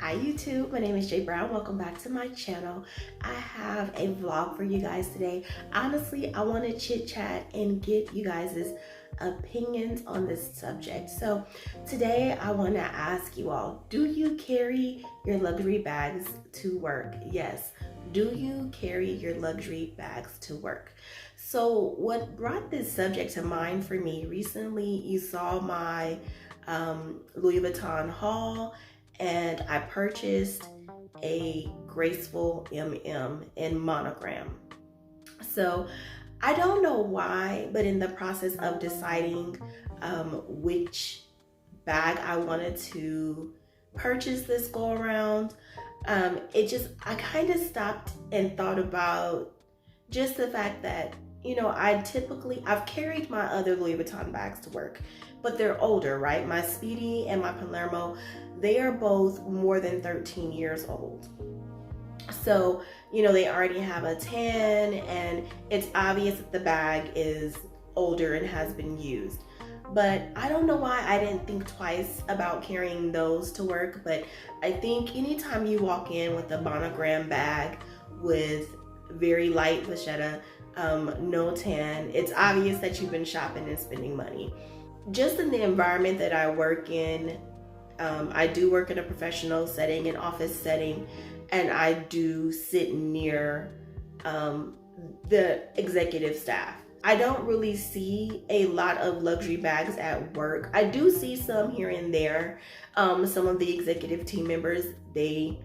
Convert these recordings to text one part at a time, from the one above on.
Hi YouTube, my name is Jay Brown. Welcome back to my channel. I have a vlog for you guys today. Honestly, I want to chit chat and get you guys' opinions on this subject. So today I want to ask you all, do you carry your luxury bags to work? Yes. Do you carry your luxury bags to work? So what brought this subject to mind for me recently, you saw my Louis Vuitton haul, and I purchased a graceful MM in monogram. So I don't know why, but in the process of deciding which bag I wanted to purchase this go around, I kind of stopped and thought about just the fact that, I've carried my other Louis Vuitton bags to work, but they're older, right? My Speedy and my Palermo, they are both more than 13 years old. So, they already have a tan, and it's obvious that the bag is older and has been used. But I don't know why I didn't think twice about carrying those to work. But I think anytime you walk in with a monogram bag with very light vachetta, no tan, it's obvious that you've been shopping and spending money. Just in the environment that I work in, I do work in a professional setting, an office setting, and I do sit near the executive staff. I don't really see a lot of luxury bags at work. I do see some here and there. Some of the executive team members, they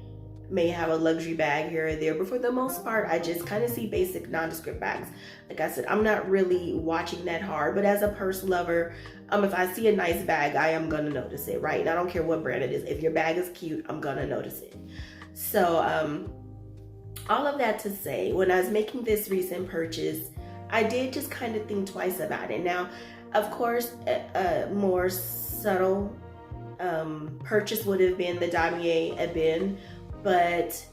may have a luxury bag here or there, but for the most part, I just kind of see basic nondescript bags. Like I said, I'm not really watching that hard, but as a purse lover, if I see a nice bag, I am gonna notice it, right? And I don't care what brand it is. If your bag is cute, I'm gonna notice it. So all of that to say, when I was making this recent purchase, I did just kind of think twice about it. Now, of course, a more subtle purchase would have been the Damier Ebene, but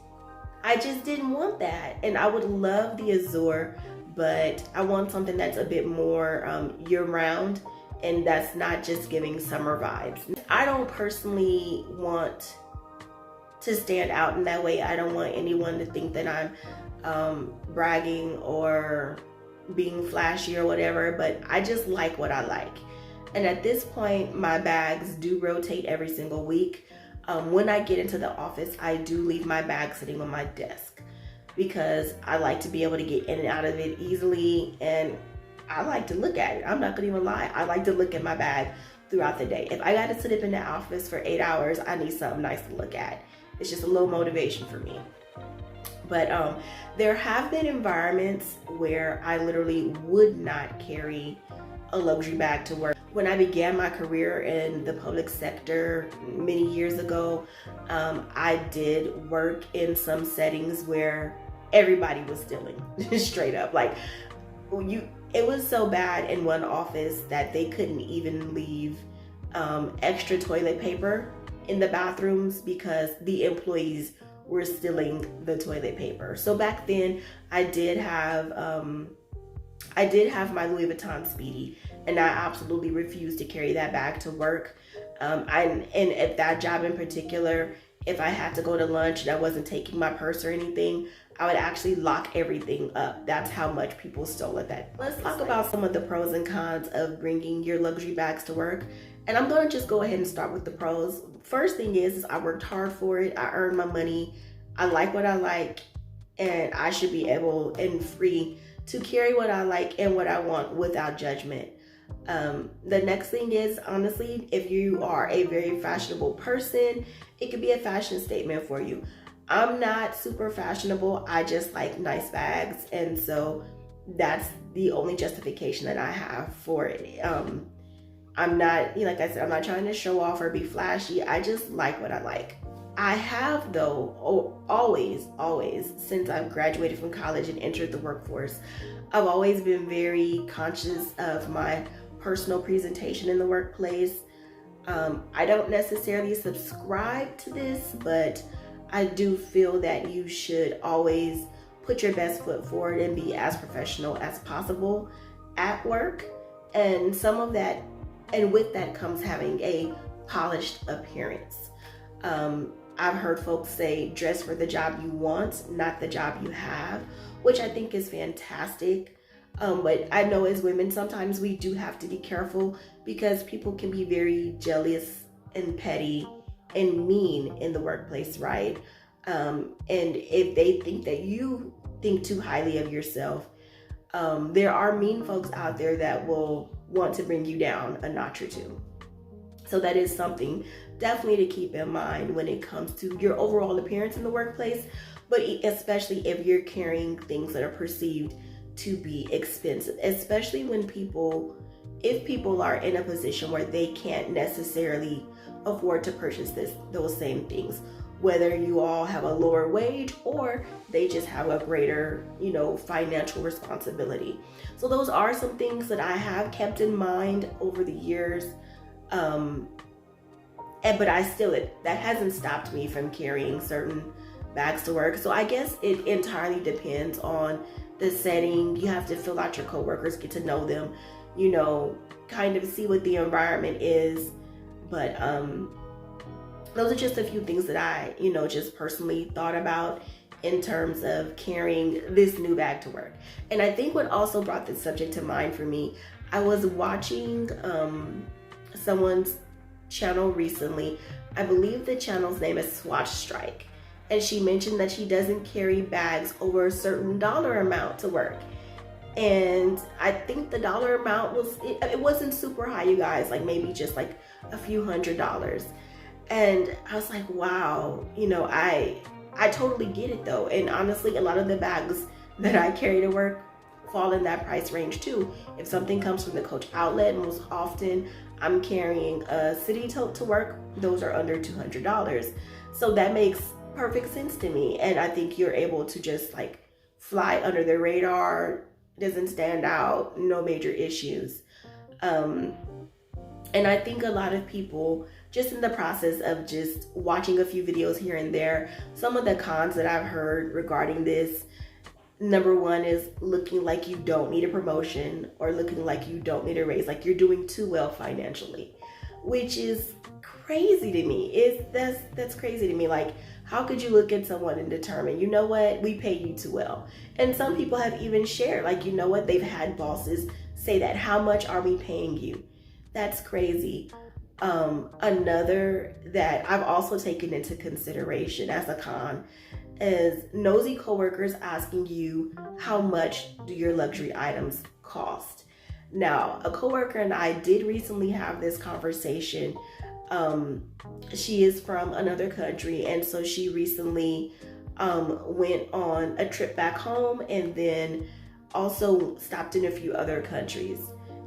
I just didn't want that. And I would love the Azur, but I want something that's a bit more year-round, and that's not just giving summer vibes. I don't personally want to stand out in that way. I don't want anyone to think that I'm bragging or being flashy or whatever, but I just like what I like. And at this point, my bags do rotate every single week. When I get into the office, I do leave my bag sitting on my desk because I like to be able to get in and out of it easily, and I like to look at it. I'm not gonna even lie. I like to look at my bag throughout the day. If I got to sit up in the office for 8 hours, I need something nice to look at. It's just a little motivation for me. But there have been environments where I literally would not carry a luxury bag to work. When I began my career in the public sector many years ago, I did work in some settings where everybody was stealing, straight up. Like, it was so bad in one office that they couldn't even leave extra toilet paper in the bathrooms because the employees were stealing the toilet paper. So back then, I did have my Louis Vuitton Speedy, and I absolutely refused to carry that bag to work. And at that job in particular, if I had to go to lunch and I wasn't taking my purse or anything, I would actually lock everything up. That's how much people stole at that. Let's talk about some of the pros and cons of bringing your luxury bags to work. And I'm gonna just go ahead and start with the pros. First thing is I worked hard for it. I earned my money. I like what I like, and I should be able and free to carry what I like and what I want without judgment. The next thing is, honestly, if you are a very fashionable person, it could be a fashion statement for you. I'm not super fashionable. I just like nice bags, and so that's the only justification that I have for it. I'm not, like I said, I'm not trying to show off or be flashy. I just like what I like. I have, though, always, since I've graduated from college and entered the workforce, I've always been very conscious of my personal presentation in the workplace. I don't necessarily subscribe to this, but I do feel that you should always put your best foot forward and be as professional as possible at work. And some of that, and with that comes having a polished appearance. I've heard folks say dress for the job you want, not the job you have, which I think is fantastic. But I know as women, sometimes we do have to be careful because people can be very jealous and petty and mean in the workplace, right? And if they think that you think too highly of yourself, there are mean folks out there that will want to bring you down a notch or two. So that is something definitely to keep in mind when it comes to your overall appearance in the workplace, but especially if you're carrying things that are perceived to be expensive, especially when if people are in a position where they can't necessarily afford to purchase those same things, whether you all have a lower wage or they just have a greater, financial responsibility. So those are some things that I have kept in mind over the years. But that hasn't stopped me from carrying certain bags to work. So I guess it entirely depends on the setting. You have to fill out your coworkers, get to know them, kind of see what the environment is. But those are just a few things that I, just personally thought about in terms of carrying this new bag to work. And I think what also brought this subject to mind for me, I was watching someone's channel recently. I believe the channel's name is Swatch Strike. And she mentioned that she doesn't carry bags over a certain dollar amount to work. And I think the dollar amount it wasn't super high, you guys, like maybe just like a few $100s. And I was like, wow, I totally get it though. And honestly, a lot of the bags that I carry to work fall in that price range too. If something comes from the Coach outlet, most often I'm carrying a City tote to work, those are under $200. So that makes perfect sense to me. And I think you're able to just like fly under the radar, doesn't stand out, no major issues. And I think a lot of people, just in the process of just watching a few videos here and there, some of the cons that I've heard regarding this, number one is looking like you don't need a promotion or looking like you don't need a raise, like you're doing too well financially, which is crazy to me. That's crazy to me. Like, how could you look at someone and determine, you know what, we pay you too well? And some people have even shared, like, you know what, they've had bosses say that, how much are we paying you? That's crazy. Another that I've also taken into consideration as a con is nosy coworkers asking you, how much do your luxury items cost? Now, a coworker and I did recently have this conversation. She is from another country, and so she recently went on a trip back home and then also stopped in a few other countries.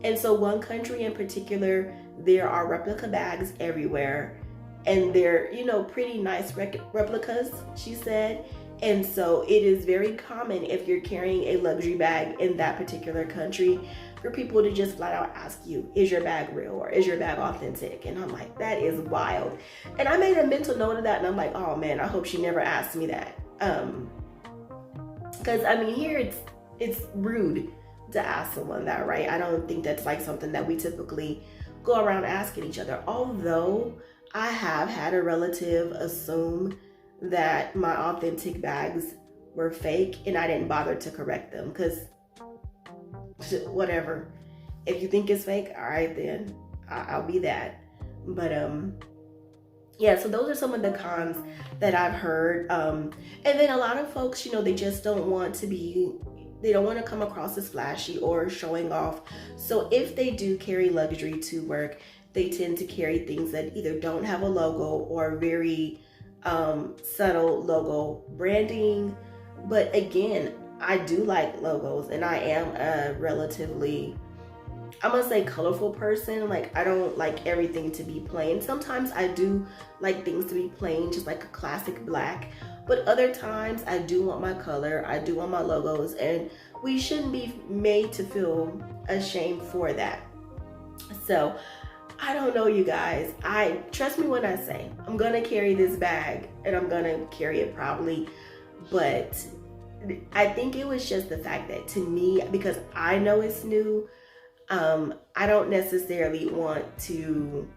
And so one country in particular, there are replica bags everywhere, and they're, pretty nice replicas, she said. And so it is very common, if you're carrying a luxury bag in that particular country, for people to just flat out ask you, is your bag real or is your bag authentic? And I'm like, that is wild. And I made a mental note of that, and I'm like, oh man, I hope she never asked me that. Because I mean, here it's rude to ask someone that, right? I don't think that's like something that we typically go around asking each other. Although I have had a relative assume that my authentic bags were fake, and I didn't bother to correct them because whatever. If you think it's fake, all right, then I'll be that. But yeah, so those are some of the cons that I've heard. And then a lot of folks, they just don't want to come across as flashy or showing off. So if they do carry luxury to work, they tend to carry things that either don't have a logo or very subtle logo branding. But again, I do like logos, and I am a relatively, I'm gonna say, colorful person. Like, I don't like everything to be plain. Sometimes I do like things to be plain, just like a classic black. But other times I do want my color, I do want my logos, and we shouldn't be made to feel ashamed for that. So I don't know, you guys. Trust me when I say I'm gonna carry this bag, and I'm gonna carry it proudly. But I think it was just the fact that, to me, because I know it's new, I don't necessarily want to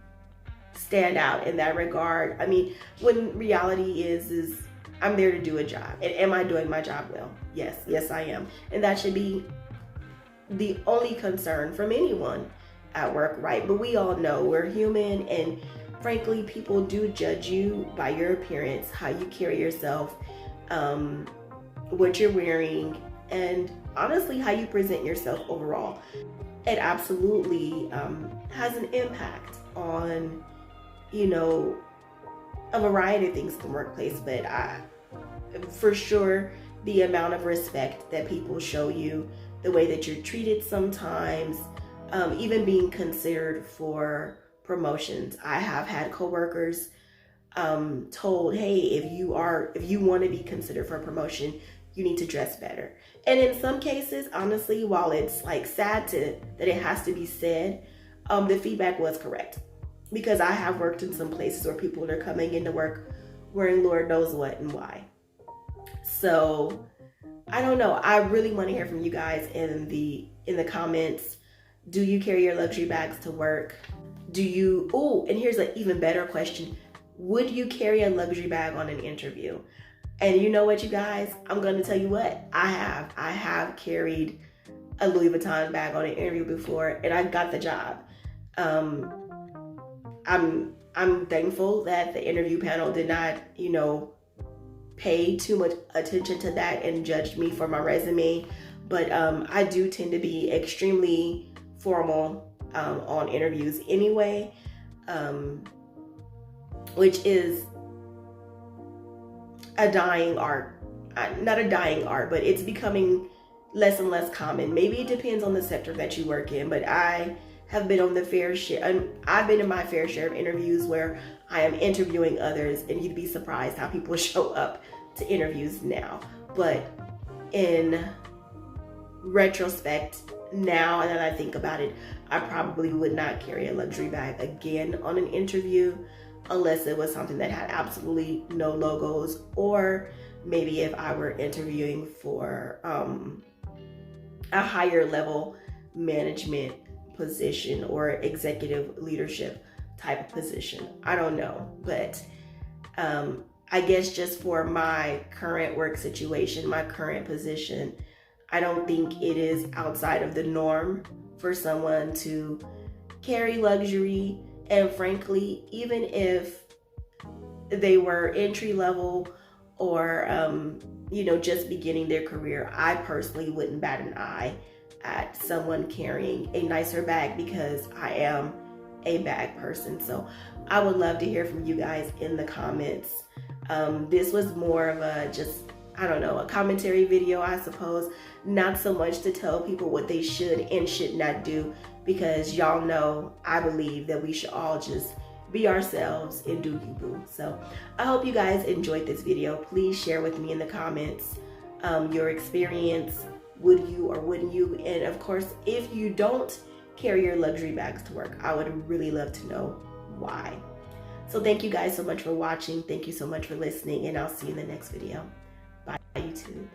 stand out in that regard. I mean, when reality is I'm there to do a job. And am I doing my job well? Yes, I am. And that should be the only concern from anyone at work, right? But we all know we're human, and frankly, people do judge you by your appearance, how you carry yourself, what you're wearing, and honestly, how you present yourself overall. It absolutely has an impact on, a variety of things in the workplace, but for sure, the amount of respect that people show you, the way that you're treated sometimes, even being considered for promotions. I have had coworkers told, hey, if you want to be considered for a promotion, you need to dress better. And in some cases, honestly, while it's like sad that it has to be said, the feedback was correct. Because I have worked in some places where people are coming into work wearing Lord knows what and why. So I don't know. I really want to hear from you guys in the comments. Do you carry your luxury bags to work? And here's an even better question. Would you carry a luxury bag on an interview? And you know what, you guys? I'm going to tell you what. I have carried a Louis Vuitton bag on an interview before, and I got the job. I'm thankful that the interview panel did not, pay too much attention to that and judged me for my resume. But I do tend to be extremely formal on interviews anyway, which is a dying art. Not a dying art, but it's becoming less and less common. Maybe it depends on the sector that you work in, but I have been on the fair share, and I've been in my fair share of interviews where I am interviewing others, and you'd be surprised how people show up to interviews now. But in retrospect, now that I think about it, I probably would not carry a luxury bag again on an interview unless it was something that had absolutely no logos, or maybe if I were interviewing for a higher level management position or executive leadership type of position. I don't know, but I guess just for my current work situation, my current position, I don't think it is outside of the norm for someone to carry luxury. And frankly, even if they were entry level or just beginning their career, I personally wouldn't bat an eye at someone carrying a nicer bag, because I am a bag person. So I would love to hear from you guys in the comments. This was more of a commentary video, I suppose. Not so much to tell people what they should and should not do, because y'all know I believe that we should all just be ourselves and do you boo. So I hope you guys enjoyed this video. Please share with me in the comments your experience. Would you or wouldn't you? And of course, if you don't carry your luxury bags to work, I would really love to know why. So thank you guys so much for watching. Thank you so much for listening, and I'll see you in the next video. Bye, YouTube.